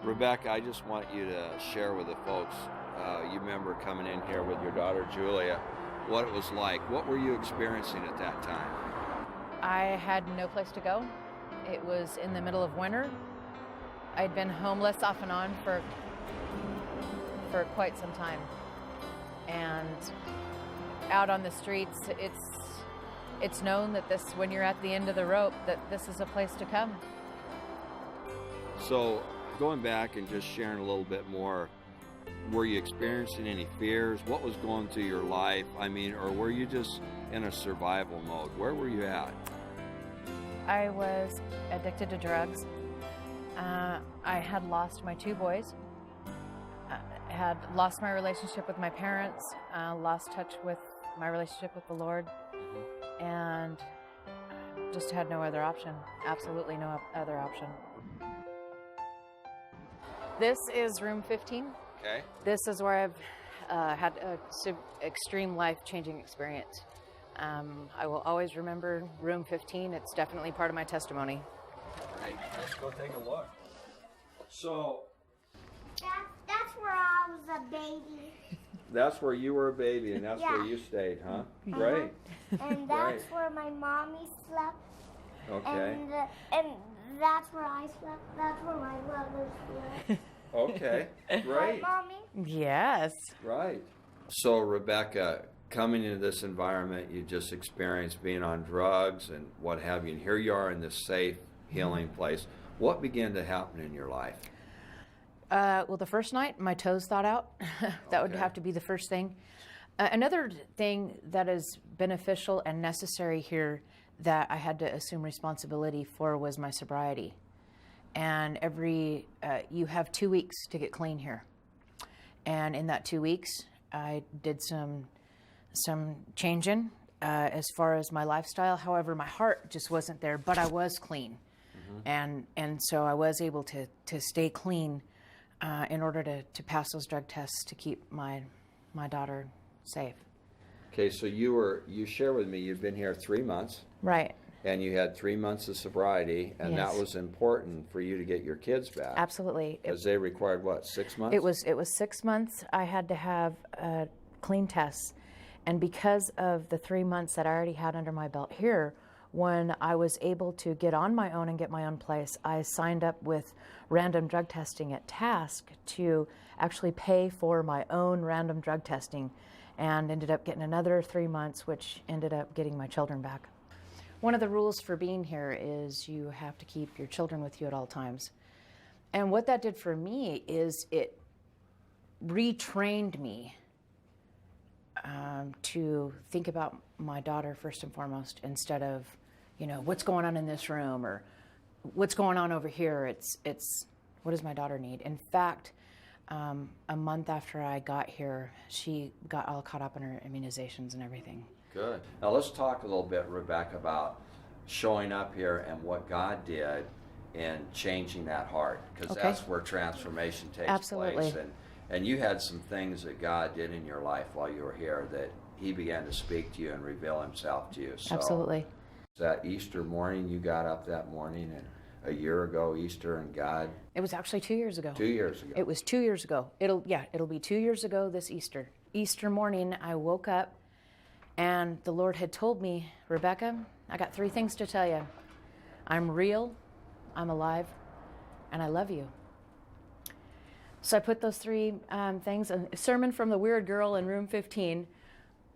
Rebecca, I just want you to share with the folks, you remember coming in here with your daughter Julia, what it was like. What were you experiencing at that time? I had no place to go. It was in the middle of winter. I'd been homeless off and on for quite some time. And out on the streets, it's known that when you're at the end of the rope, that this is a place to come. So going back and just sharing a little bit more, were you experiencing any fears? What was going through your life? I mean, or were you just in a survival mode? Where were you at? I was addicted to drugs. I had lost my two boys. I had lost my relationship with my parents, lost touch with my relationship with the Lord, and just had no other option. Absolutely no other option. This is room 15. Okay. This is where I've had an extreme life-changing experience. I will always remember room 15. It's definitely part of my testimony. All right, let's go take a look. So That's where I was a baby. that's where you were a baby, and that's where Yeah. you stayed, huh? Great. And that's where my mommy slept. Okay. And that's where I slept. That's where my brother slept. Okay. Right, Great. Mommy? Yes. Right. So, Rebecca, coming into this environment, you just experienced being on drugs and what have you, and here you are in this safe, healing place. What began to happen in your life? Well, the first night, my toes thawed out. That would Okay. have to be the first thing. Another thing that is beneficial and necessary here that I had to assume responsibility for was my sobriety. And you have 2 weeks to get clean here. And in that 2 weeks, I did some changing as far as my lifestyle. However, my heart just wasn't there, but I was clean. And so I was able to stay clean in order to pass those drug tests to keep my daughter safe. Okay, so you share with me you've been here 3 months, Right. and you had 3 months of sobriety, and Yes. that was important for you to get your kids back. Absolutely. Because they required, what, 6 months? It was 6 months. I had to have clean tests, and because of the 3 months that I already had under my belt here, when I was able to get on my own and get my own place, I signed up with random drug testing at Task to actually pay for my own random drug testing, and ended up getting another 3 months, which ended up getting my children back. One of the rules for being here is you have to keep your children with you at all times. And what that did for me is it retrained me to think about my daughter first and foremost, instead of, what's going on in this room or what's going on over here. It's what does my daughter need? In fact, a month after I got here, she got all caught up in her immunizations and everything. Good. Now let's talk a little bit, Rebecca, about showing up here and what God did in changing that heart, because Okay. that's where transformation takes Absolutely. place. And you had some things that God did in your life while you were here that He began to speak to you and reveal Himself to you. So Absolutely. that Easter morning, you got up that morning, and a year ago Easter, and God, It was actually 2 years ago. 2 years ago. It was 2 years ago. It'll be 2 years ago this Easter. Easter morning, I woke up and the Lord had told me, Rebecca, I got 3 things to tell you. I'm real, I'm alive, and I love you. So I put those 3 things, a sermon from the weird girl in room 15,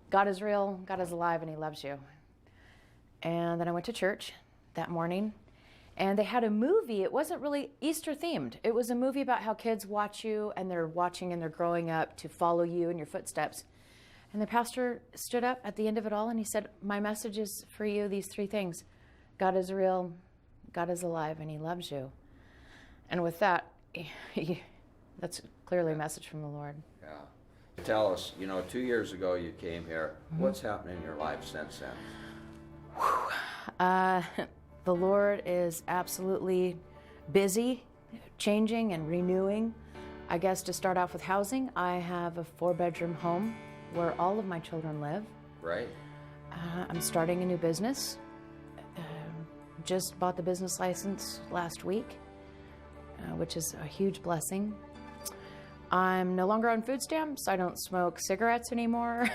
God is real, God is alive, and He loves you. And then I went to church that morning, and they had a movie. It wasn't really Easter themed. It was a movie about how kids watch you, and they're watching and they're growing up to follow you in your footsteps. And the pastor stood up at the end of it all, and he said, my message is for you, these 3 things. God is real, God is alive, and He loves you. And with that, that's clearly a message from the Lord. Yeah. Tell us, 2 years ago you came here. What's happened in your life since then? The Lord is absolutely busy changing and renewing. I guess to start off with housing, I have a 4-bedroom home where all of my children live. Right. I'm starting a new business. Just bought the business license last week. which is a huge blessing. I'm no longer on food stamps. I don't smoke cigarettes anymore.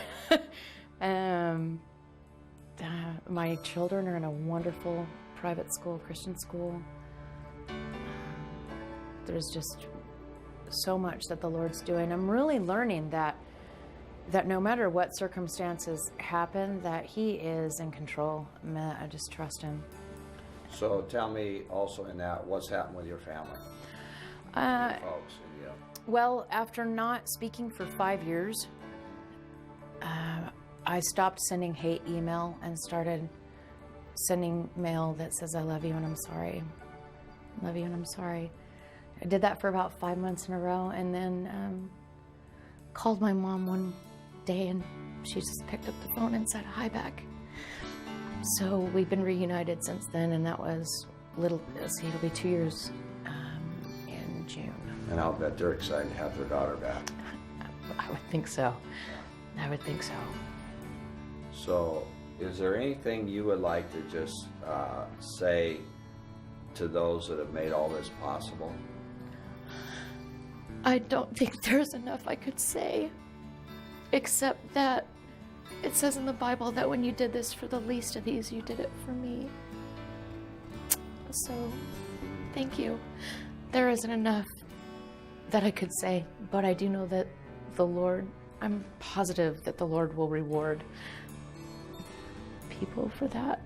My children are in a wonderful private school, Christian school. There's just so much that the Lord's doing. I'm really learning that no matter what circumstances happen, that He is in control. I just trust Him. So tell me also in that, what's happened with your family? Your folks and you. Well, after not speaking for 5 years, I stopped sending hate email and started sending mail that says, I love you and I'm sorry. I love you and I'm sorry. I did that for about 5 months in a row, and then called my mom one day, and she just picked up the phone and said hi back. So we've been reunited since then, and that was it'll be 2 years in June. And I'll bet they're excited to have their daughter back. I would think so. I would think so. So is there anything you would like to just say to those that have made all this possible? I don't think there's enough I could say, except that it says in the Bible that when you did this for the least of these, you did it for me. So, thank you. There isn't enough that I could say, but I do know that I'm positive that the Lord will reward people for that.